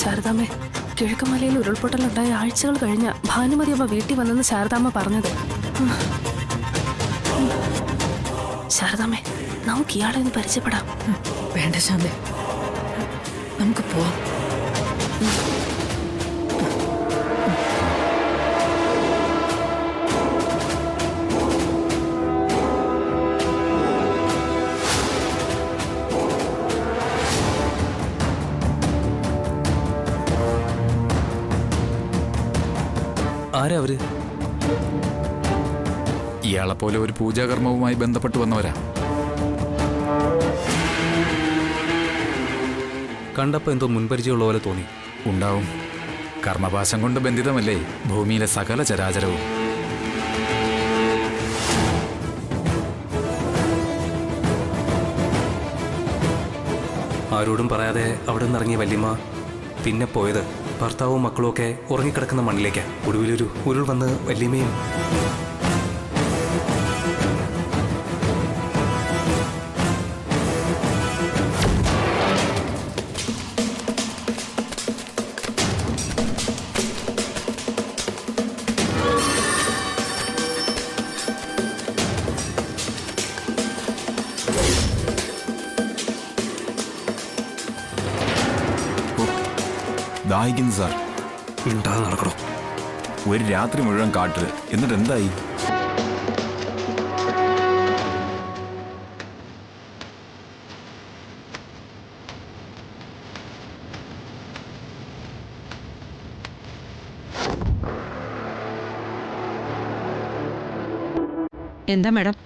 ശാരദാമ്മേ, കിഴക്കമലയിൽ ഉരുൾപൊട്ടലുണ്ടായ ആഴ്ചകൾ കഴിഞ്ഞ ഭാനുമതി അമ്മ വീട്ടിൽ വന്നെന്ന് ശാരദാമ്മ പറഞ്ഞത്. ശാരദാമ്മേ, നമുക്ക് ഇയാളെ ഒന്ന് പരിചയപ്പെടാം. വേണ്ട ശാന്തി, നമുക്ക് പോവാം. ആരാ അവര്? ഇയാളെപ്പോലെ ഒരു പൂജാകർമ്മവുമായി ബന്ധപ്പെട്ട് വന്നവരാ. കണ്ടപ്പോ എന്തോ മുൻപരിചയമുള്ള പോലെ തോന്നി. ഉണ്ടാവും. കർമ്മപാശം കൊണ്ട് ബന്ധിതമല്ലേ ഭൂമിയിലെ സകല ചരാചരവും. ആരോടും പറയാതെ അവിടെ നിന്ന് ഇറങ്ങിയ വല്യമ്മ പിന്നെ പോയത് ഭർത്താവും മക്കളും ഒക്കെ ഉറങ്ങിക്കിടക്കുന്ന മണ്ണിലേക്കാ. ഒടുവിലൊരു ഉരുൾ വന്ന് വല്യമ്മയും ദാഹിക്കുന്നു സാർ. ഉണ്ടാകാൻ നടക്കണോ? ഒരു രാത്രി മുഴുവൻ കാട്ടില്. എന്നിട്ട് എന്തായി? എന്താ മാഡം?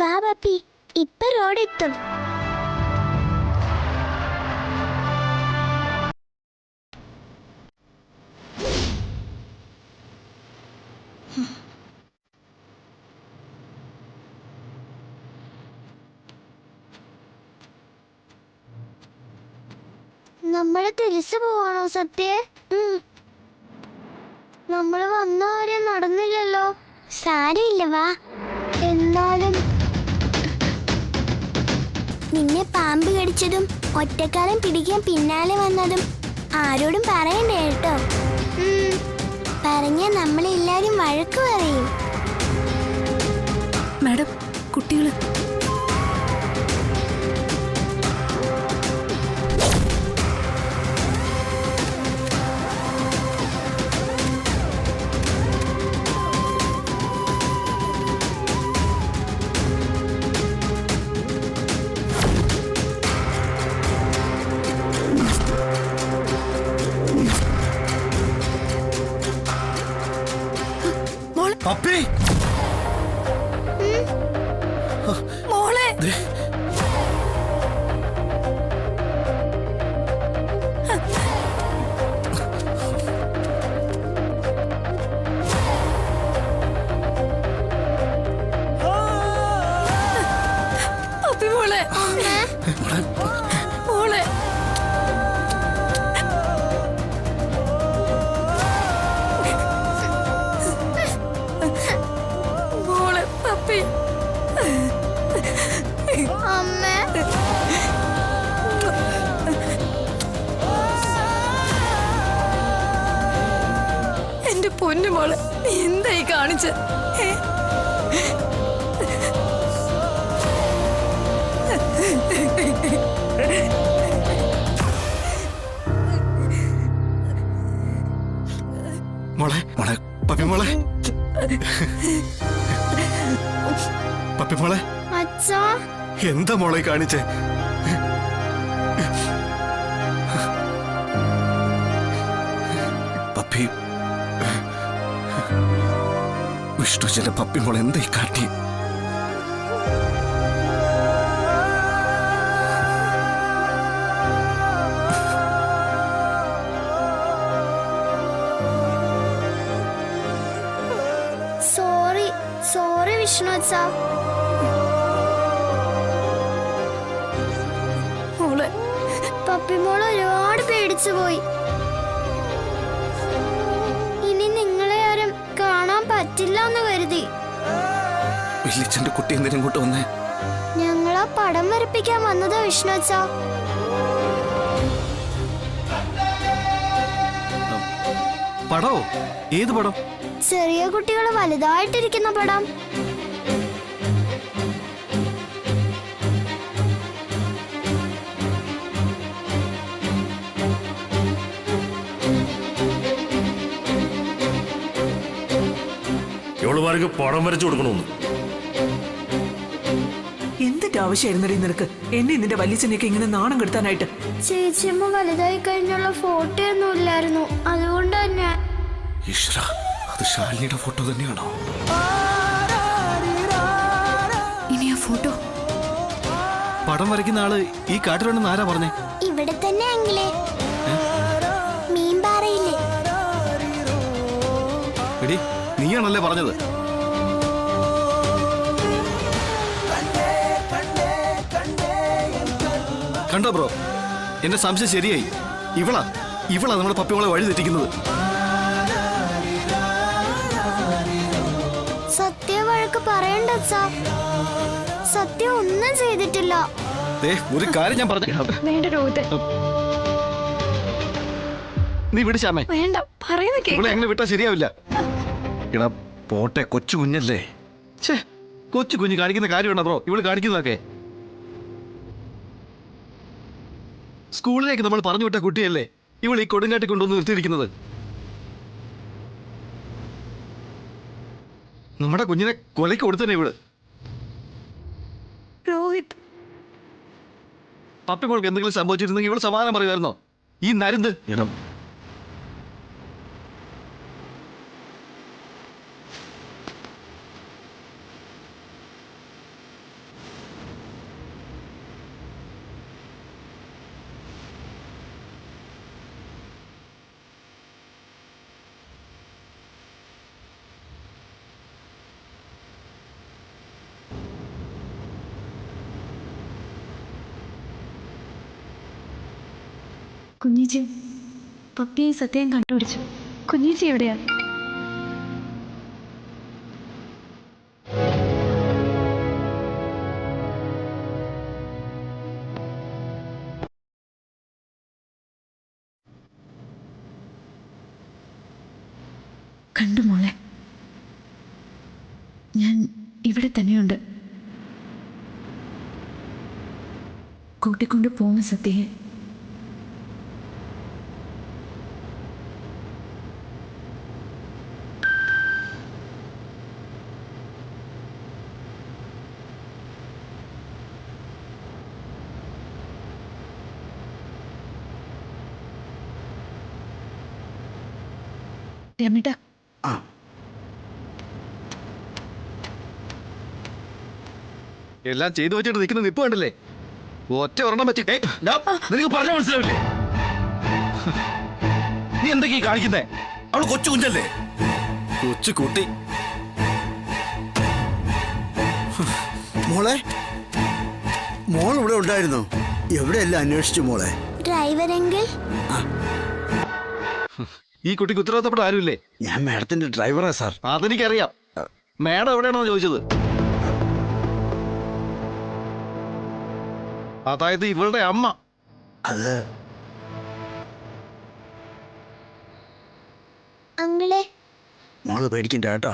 വാ പപ്പി, ഇപ്പൊ റോഡെത്തും. നമ്മള് തിരിച്ചു പോവാണോ സത്യെ? നമ്മള് വന്നവരെ നടന്നില്ലല്ലോ. സാരമില്ല, വാ. എന്നാലും നിന്നെ പാമ്പ് കടിച്ചതും ഒറ്റക്കാലം പിടിക്കാൻ പിന്നാലെ വന്നതും ആരോടും പറയണ്ടേ കേട്ടോ. പറഞ്ഞ നമ്മളെല്ലാരും വഴക്ക് പറയും. മാഡം, കുട്ടികള് പപ്പി, മോളെ. പപ്പി മോളെ, മോളെ. പപ്പി, അമ്മ, എന്റെ പൊന്നു മോളെ, നീ എന്തായി കാണിച്ച? മോളെ, മോളെ, പപ്പി മോളെ, പപ്പി മോളെ. അച്ഛാ, എന്താ മോളെ കാണിച്ചേ? പപ്പി, വിഷ്ണു ചില പപ്പി മോളെ എന്തായി കാട്ടി? സോറി സോറി സോറി വിഷ്ണു അച്ഛാ. മോളെ പപ്പിമോൾ ഒരുപാട് പേടിച്ചു പോയി. ഇനി നിങ്ങളെ ആരും കാണാൻ പറ്റില്ല എന്ന് കരുതി. വല്യച്ഛന്റെ കുട്ടി എന്തിനും ഇങ്ങോട്ട് വന്നേ? ഞങ്ങളാ പടം വരപ്പിക്കാൻ വന്നതാ വിഷ്ണു അച്ഛാ. പടോ? ഏത് പടം? ചെറിയ കുട്ടികൾ വലുതായിട്ടിരിക്കുന്ന പടം. ഇവളുമാർക്ക് പടം വരച്ചു കൊടുക്കണമെന്ന്. എന്തിന്റെ ആവശ്യമായിരുന്നടി നിനക്ക് എന്നെ നിന്റെ വല്യച്ഛനെയൊക്കെ ഇങ്ങനെ നാണം കെടുത്താനായിട്ട്? ചേച്ചിയമ്മ വലുതായി കഴിഞ്ഞുള്ള ഫോട്ടോ ഒന്നും ഇല്ലായിരുന്നു, അതുകൊണ്ട് തന്നെ. ഈശ്വര, അത് ശാലിനിയുടെ ഫോട്ടോ തന്നെയാണോ? ഇനി ആ ഫോട്ടോ പടം വരയ്ക്കുന്ന ആള് ഈ കാട്ടിലുണ്ടെന്ന് ആരാ പറഞ്ഞേ? ഇവിടെ തന്നെ എങ്കിലേ മീൻപാറയില്ലേ? എടി, നീയാണല്ലേ പറഞ്ഞത്? കണ്ടോ ബ്രോ, എന്റെ സംശയം ശരിയായി. ഇവളാ നമ്മുടെ പപ്പിമോളെ വഴി തെറ്റിക്കുന്നത്. സത്യ വഴക്ക് പറയണ്ട അച്ഛാ. സത്യം ഒന്നും ചെയ്തിട്ടില്ല. ഒരു കാര്യം ഞാൻ പറഞ്ഞു. വേണ്ട രോഹിത്, നീ വിടിച്ചാമേ. വേണ്ട പറയുന്ന ഇവളെ എങ്ങനെ വിട്ടാ ശരിയാവില്ല. എടാ പോട്ടെ, കൊച്ചു കുഞ്ഞല്ലേ. ഛേ, കൊച്ചു കുഞ്ഞ് കാണിക്കുന്ന കാര്യമാണോ ബ്രോ ഇവള് കാണിക്കുന്നതൊക്കെ? സ്കൂളിലേക്ക് നമ്മൾ പറഞ്ഞു വിട്ട കുട്ടിയല്ലേ ഇവൾ ഈ കൊടുങ്കാട്ടി കൊണ്ടുവന്ന് നിർത്തിയിരിക്കുന്നത്. നമ്മുടെ കുഞ്ഞിനെ കൊലയ്ക്ക് കൊടുത്തന്നെ ഇവള്. രോഹിത്, പപ്പിമോൾക്ക് എന്തെങ്കിലും സംഭവിച്ചിരുന്നെങ്കിൽ ഇവള് സമാധാനം പറയുമായിരുന്നോ? ഈ നരുന്ത് കുഞ്ഞിച്ചി പപ്പിയെ സത്യം കണ്ടുപിടിച്ചു. കുഞ്ഞിച്ചി എവിടെയാ? കണ്ടു മോളെ, ഞാൻ ഇവിടെ തന്നെയുണ്ട്. കൂട്ടിക്കൊണ്ട് പോകുന്ന സത്യയെ. രമേട്ടാ, എല്ലാം ചെയ്തു വെച്ചിട്ട് നിൽക്കുന്ന നിപ്പ് കണ്ടില്ലേ? ഒറ്റ ഒരെണ്ണം വെച്ച് നിനക്ക് പറഞ്ഞാൽ മനസ്സിലാവില്ലേ? നീ എന്തൊക്കെയാ കാണിക്കുന്നേ? അവള് കൊച്ചു കുഞ്ഞല്ലേ? കൊച്ചു കുട്ടി. മോളെ, മോൾ ഇവിടെ ഉണ്ടായിരുന്നു? എവിടെയല്ല അന്വേഷിച്ചു മോളെ? ഡ്രൈവറെങ്കിൽ ഈ കുട്ടിക്ക് ഉത്തരവാദിത്തപ്പെട്ട ആരുമില്ലേ? ഞാൻ മാഡത്തിന്റെ ഡ്രൈവറാ സാർ. അതെനിക്കറിയാം. മാഡം എവിടെയാണോ ചോദിച്ചത്? അതായത് ഇവളുടെ അമ്മ. അത് അങ്ങളെ മോള് പേടിക്കണ്ട കേട്ടോ.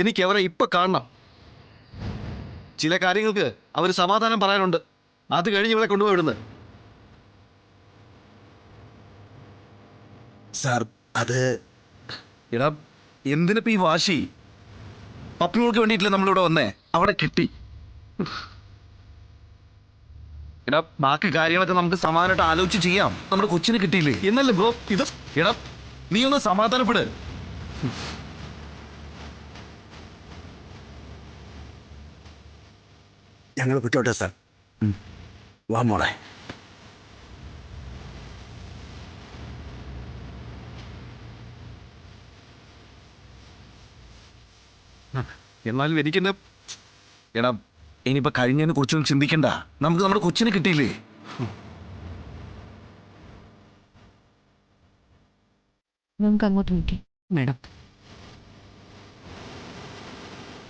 എനിക്ക് അവരെ ഇപ്പൊ കാണണം. ചില കാര്യങ്ങൾക്ക് അവർ സമാധാനം പറയാനുണ്ട്. അത് കഴിഞ്ഞ് ഇവളെ കൊണ്ടുപോയി വിടുന്നത്. സാർ അത് എടാ, എന്തിനിപ്പോ ഈ വാശി? പപ്പികൾക്ക് വേണ്ടിയിട്ടില്ല നമ്മളിവിടെ വന്നേ. അവിടെ കിട്ടി. എടാ, ബാക്കി കാര്യങ്ങളൊക്കെ നമുക്ക് സമാധാനമായിട്ട് ആലോചിച്ച് ചെയ്യാം. നമ്മുടെ കൊച്ചിന് കിട്ടിയില്ലേ എന്നല്ലേ ബ്രോ ഇത്? എടാ, നീ ഒന്ന് സമാധാനപ്പെട്. ഞങ്ങൾ വിട്ടോട്ടെ സാർ. വാ മോളെ. എന്നാലും എനിക്കെന്നെ എടാ ഇനിയിപ്പോ കഴിഞ്ഞതിനെ കുറിച്ചൊന്നും ചിന്തിക്കണ്ട. നമുക്ക് നമ്മുടെ കൊച്ചിനെ കിട്ടിയില്ലേ? നമുക്ക് അങ്ങോട്ട് നോക്കി മേഡം,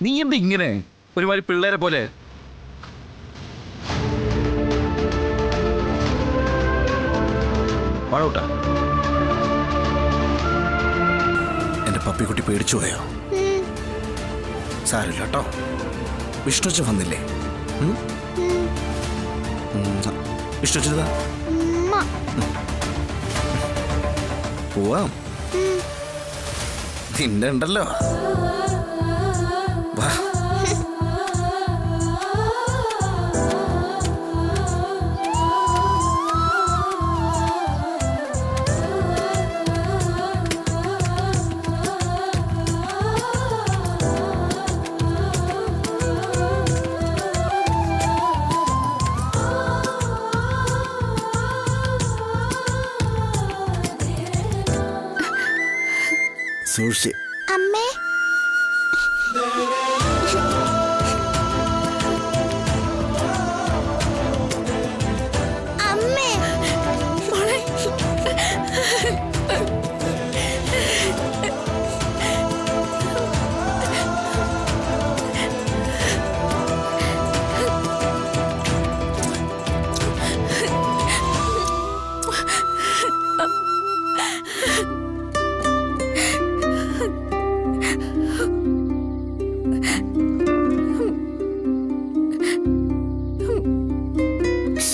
നീ എന്താ ഇങ്ങനെ ഒരുമാതിരി പിള്ളേരെ പോലെ? വാഴോട്ട എന്റെ പപ്പിക്കുട്ടി പേടിച്ചു പോയോ? സാരില്ല കേട്ടോ. വിഷ്ണുച്ച വന്നില്ലേ? വിഷ്ണുച്ചതാ പോവാം. നിന്റെ ഉണ്ടല്ലോ. വാ. സൂക്ഷിച്ച്. അമ്മേ അമ്മേ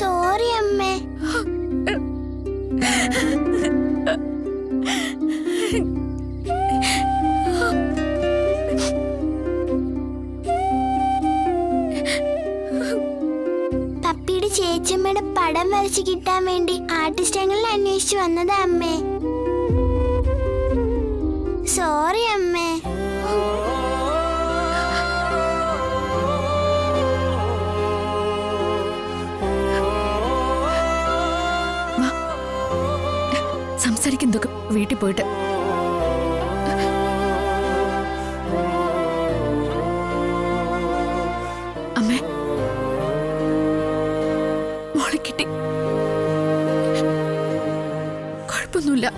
സോറി അമ്മേ. പപ്പിയുടെ ചേച്ചിയമ്മയുടെ പടം വരച്ച് കിട്ടാൻ വേണ്ടി ആർട്ടിസ്റ്റ് അങ്കിളിനെ അന്വേഷിച്ചു വന്നതാ അമ്മേ. സോറി അമ്മേ. സംസാരിക്കുന്നതൊക്കെ വീട്ടിൽ പോയിട്ട്. അമ്മേ, മോളെ കിട്ടി. കുഴപ്പമൊന്നുമില്ല.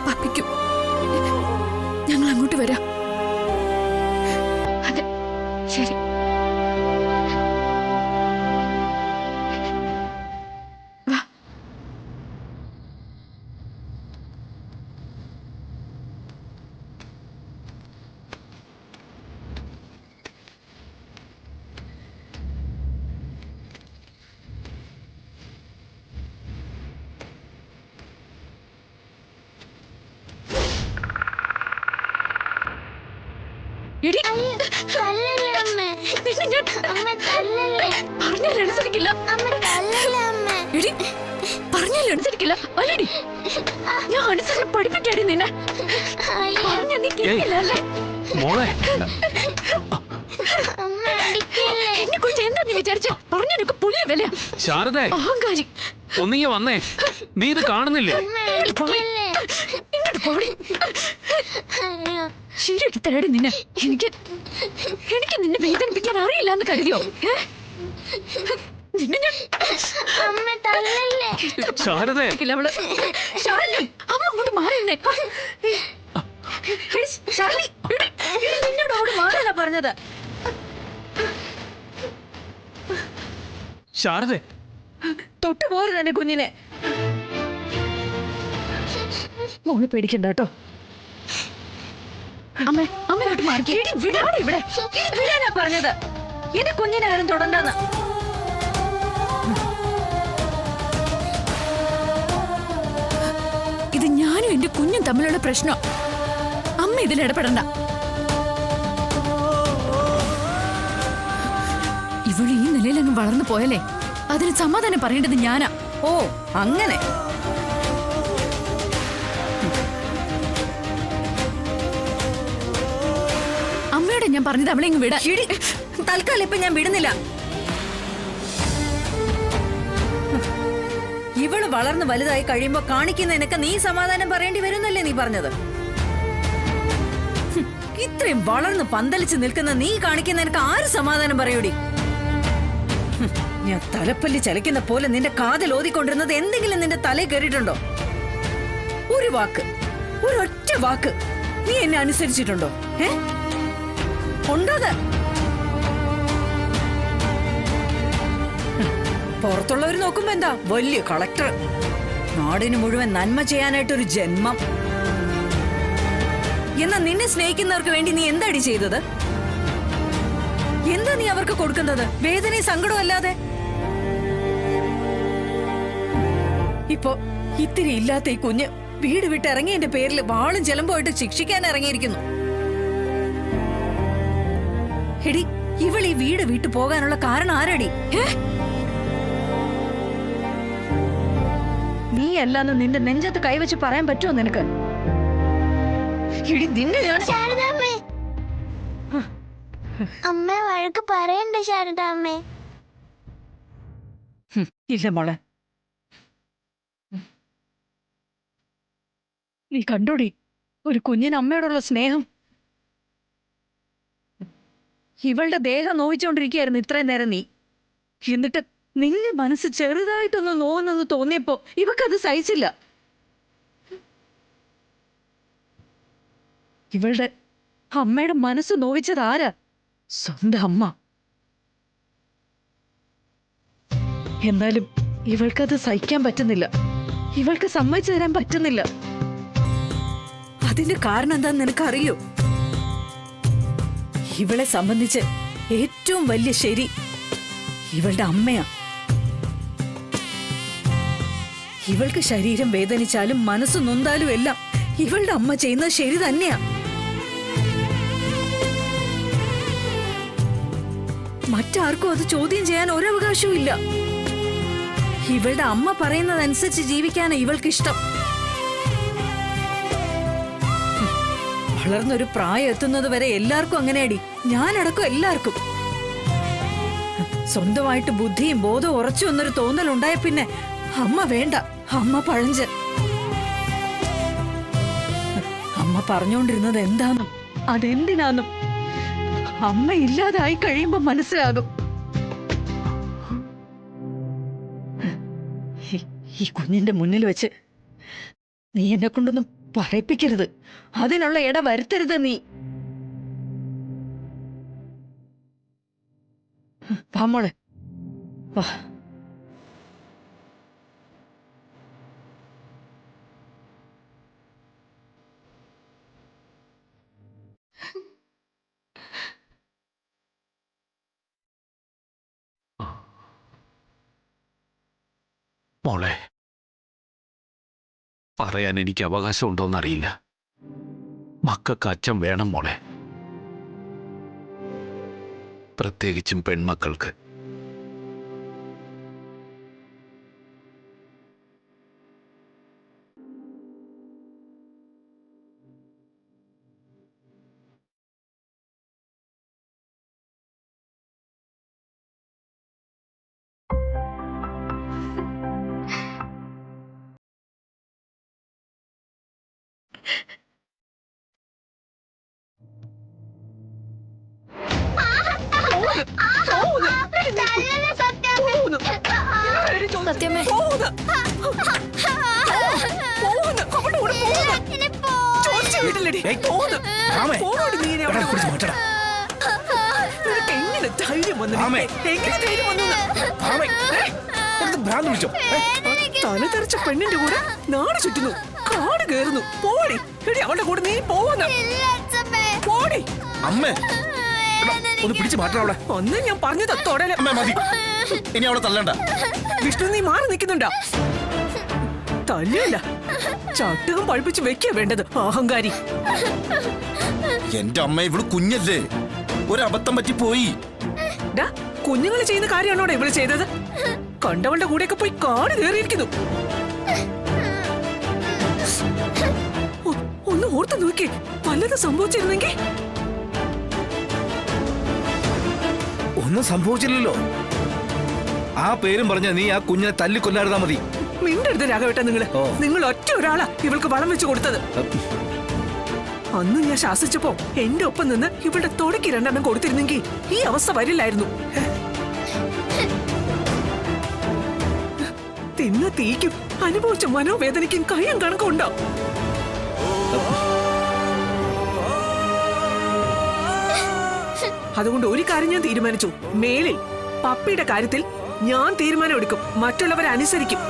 പപ്പിക്കും ഞങ്ങൾ അങ്ങോട്ട് വരാം. അതെ, ശരി. തല്ലല്ലേ അമ്മേ. അമ്മ തല്ലല്ലേ. പറഞ്ഞാലനുസരിക്കില്ല. അമ്മ തല്ലല്ലേ അമ്മേ. പറഞ്ഞാലനുസരിക്കില്ല. അല്ലടി, ഞാൻ അനുസരണം പഠിപ്പിക്കാടി നിന്നെ. പറഞ്ഞ നീ കേൾക്കില്ല അല്ലേ? മോളെ അമ്മ അടിക്കല്ലേ. എന്നെ കുറിച്ച് എന്താ നീ വിചാരിച്ച? പറഞ്ഞൊക്കെ പുള്ളിയ വില. ശാരദ അഹങ്കാരി. ഒന്നിങ്ങ വന്നേ. നീ ഇത് കാണുന്നില്ലേ? അമ്മ അടിക്കല്ലേ. ഇങ്ങോട്ട് പോടി. അയ്യോ. ശരിയാക്കി തരടി നിന്നെ. എനിക്ക് നിന്നെ വേദനിപ്പിക്കാൻ അറിയില്ല എന്ന് കരുതിയോ? നിന്നെ ഞാൻ അമ്മ തല്ലല്ലേ. ശാരദ അവള് ഷാലിനി, അമ്മ അങ്ങോട്ട് മാറിയുന്നേ. ഷാലിനി, നിന്നോട് അവിടെ മാറാനാ പറഞ്ഞത്. ശാരദ തൊട്ട് പോരുത് എന്നെ കുഞ്ഞിനെ. മോള് പേടിക്കണ്ട കേട്ടോ. അമ്മ അങ്ങോട്ട് മാറി. വിടാണ് ഇവിടെ. വിടാനാ പറഞ്ഞത്. എന്റെ കുഞ്ഞിനെ ആരും തൊടണ്ടെന്ന്. ഇത് ഞാനും എന്റെ കുഞ്ഞും തമ്മിലുള്ള പ്രശ്നം. അമ്മ ഇതിൽ ഇടപെടണ്ട. ഇവള് ഈ നിലയിൽ അങ്ങ് വളർന്നു പോയല്ലേ, അതിന് സമാധാനം പറയേണ്ടത് ഞാനാ. ഓ അങ്ങനെ. അമ്മയോടെ ഞാൻ പറഞ്ഞത് അവളെ ഇങ്ങ് വിടാ. തൽക്കാലം ഇപ്പൊ ഞാൻ വിടുന്നില്ല. ഇവള് വളർന്ന് വലുതായി കഴിയുമ്പോ കാണിക്കുന്നതിനൊക്കെ നീ സമാധാനം പറയേണ്ടി വരുന്നല്ലേ നീ പറഞ്ഞത്? ഇത്രയും വളർന്ന് പന്തലിച്ച് നിൽക്കുന്ന നീ കാണിക്കുന്ന എനിക്ക് ആര് സമാധാനം പറയൂടി? ഞാൻ തലപ്പല്ലി ചലിക്കുന്ന പോലെ നിന്റെ കാതിൽ ഓതിക്കൊണ്ടിരുന്നത് എന്തെങ്കിലും നിന്റെ തലയിൽ കയറിയിട്ടുണ്ടോ? ഒരു വാക്ക്, ഒരൊറ്റ വാക്ക് നീ എന്നെ അനുസരിച്ചിട്ടുണ്ടോ? ഉണ്ടത്? പുറത്തുള്ളവർ നോക്കുമ്പോ എന്താ വലിയ കളക്ടർ, നാടിന് മുഴുവൻ നന്മ ചെയ്യാനായിട്ടൊരു ജന്മം. എന്നാ നിന്നെ സ്നേഹിക്കുന്നവർക്ക് വേണ്ടി നീ എന്താടി ചെയ്തത്? എന്താ നീ അവർക്ക് കൊടുക്കുന്നത്? വേദനയും സങ്കടവും അല്ലാതെ. ഇപ്പൊ ഇത്തിരി ഇല്ലാത്ത ഈ കുഞ്ഞ് വീട് വിട്ട് ഇറങ്ങിയതിന്റെ പേരിൽ വാളും ചെലമ്പുമായിട്ട് ശിക്ഷിക്കാൻ ഇറങ്ങിയിരിക്കുന്നു. എടി, ഇവൾ ഈ വീട് വിട്ടു പോകാനുള്ള കാരണം ആരടി? നീ അല്ലാന്ന് നിന്റെ നെഞ്ചത്ത് കൈവച്ച് പറയാൻ പറ്റുമോ നിനക്ക്? എടി, നിന്നെ ഞാൻ ശാരദാമ്മേ, അമ്മ വഴക്ക് പറയണ്ട ശാരദാമ്മേ. ഇല്ല മോളെ, നീ കണ്ടോടി ഒരു കുഞ്ഞിന് അമ്മയോടുള്ള സ്നേഹം. ഇവളുടെ ദേഹം നോവിച്ചോണ്ടിരിക്കുകയായിരുന്നു ഇത്രയും നേരം നീ. എന്നിട്ട് നിന്റെ മനസ്സ് ചെറുതായിട്ടൊന്ന് നോവുന്നത് തോന്നിയപ്പോ ഇവക്കത് സഹിച്ചില്ല. ഇവളുടെ അമ്മയുടെ മനസ്സ് നോവിച്ചത് ആരാ? സ്വന്തം അമ്മ. എന്നാലും ഇവൾക്കത് സഹിക്കാൻ പറ്റുന്നില്ല, ഇവൾക്ക് സമ്മതിച്ചു തരാൻ പറ്റുന്നില്ല. അതിന്റെ കാരണം എന്താന്ന് നിനക്കറിയോ? ഇവളെ സംബന്ധിച്ച് ഏറ്റവും വലിയ ശരി ഇവളുടെ അമ്മയാ. ഇവൾക്ക് ശരീരം വേദനിച്ചാലും മനസ്സ് നൊന്താലും എല്ലാം ഇവളുടെ അമ്മ ചെയ്യുന്നത് ശരി തന്നെയാ. മറ്റാർക്കും അത് ചോദ്യം ചെയ്യാൻ ഒരവകാശവും ഇല്ല. ഇവളുടെ അമ്മ പറയുന്നതനുസരിച്ച് ജീവിക്കാനാണ് ഇവൾക്കിഷ്ടം. വളർന്നൊരു പ്രായം എത്തുന്നത് വരെ എല്ലാവർക്കും അങ്ങനെയടി, ഞാനടക്കം എല്ലാവർക്കും. സ്വന്തമായിട്ട് ബുദ്ധിയും ബോധവും ഉറച്ചു എന്നൊരു തോന്നലുണ്ടായ പിന്നെ അമ്മ വേണ്ട, അമ്മ പഴഞ്ചൻ. അമ്മ പറഞ്ഞുകൊണ്ടിരുന്നത് എന്താന്നും അതെന്തിനാന്നും അമ്മ ഇല്ലാതായി കഴിയുമ്പോ മനസ്സിലാകും. ഈ കുഞ്ഞിന്റെ മുന്നിൽ വെച്ച് നീ എന്നെ കൊണ്ടൊന്നും പറയിപ്പിക്കരുത്, അതിനുള്ള ഇട വരുത്തരുത് നീ. വാ മോളെ, വാ. മോളെ, പറയാൻ എനിക്ക് അവകാശമുണ്ടോന്നറിയില്ല. മക്കൾക്ക് അച്ഛൻ വേണം മോളെ, പ്രത്യേകിച്ചും പെൺമക്കൾക്ക്. സത്യമേ, എങ്ങനെ ധൈര്യം വന്നു? എങ്ങനെ ധൈര്യം വന്നു? തല തെറിച്ച പെണ്ണിന്റെ കൂടെ നാട് ചുറ്റുന്നു, കാട് കയറുന്നു. പോടി എടി, അവളുടെ കൂടെ നീ പോവുന്നു. പോടി അമ്മേ, ഒന്ന് പിടിച്ചു മാറ്റണം അവളെ. ഒന്നും ഞാൻ പറഞ്ഞത് തൊടല. മതി, ഇനി അവളെ തല്ലണ്ട. വിഷ്ണു, നീ മാറി നിൽക്കുന്നുണ്ടാ? തല്ലല്ല, ചട്ടുകം പഴിപ്പിച്ച് വെക്കാ വേണ്ടത്, അഹങ്കാരി. എന്റെ അമ്മ, ഇവള് കുഞ്ഞല്ലേ, ഒരു അബദ്ധം പറ്റി പോയി. കുഞ്ഞുങ്ങൾ ചെയ്യുന്ന കാര്യമാണോടെ ഇവള് ചെയ്തത്? കണ്ടവളുടെ കൂടെയൊക്കെ പോയി കാട് കയറിയിരിക്കുന്നു. ഒന്ന് ഓർത്ത് നോക്കി, വല്ലതും സംഭവിച്ചിരുന്നെങ്കിൽ. ഒന്നും സംഭവിച്ചില്ലല്ലോ. ആ പേരും പറഞ്ഞ നീ ആ കുഞ്ഞിനെ തല്ലിക്കൊല്ലായിരുന്നാ മതി. മിണ്ടരുത് രാഘവേട്ട, നിങ്ങൾ ഒറ്റ ഒരാളാ ഇവൾക്ക് വളം വെച്ച് കൊടുത്തത്. അന്ന് ഞാൻ ശാസിച്ചപ്പോ എന്റെ ഒപ്പം നിന്ന് ഇവളുടെ തുടക്കി 2 കൊടുത്തിരുന്നെങ്കിൽ ഈ അവസ്ഥ വരില്ലായിരുന്നു. തിന്ന തീക്കും അനുഭവിച്ച മനോവേദനയ്ക്കും കയ്യും കണക്കുണ്ടോ? അതുകൊണ്ട് ഒരു കാര്യം ഞാൻ തീരുമാനിച്ചു. മേലിൽ പപ്പിയുടെ കാര്യത്തിൽ ഞാൻ തീരുമാനം എടുക്കും, മറ്റുള്ളവരെ അനുസരിക്കും.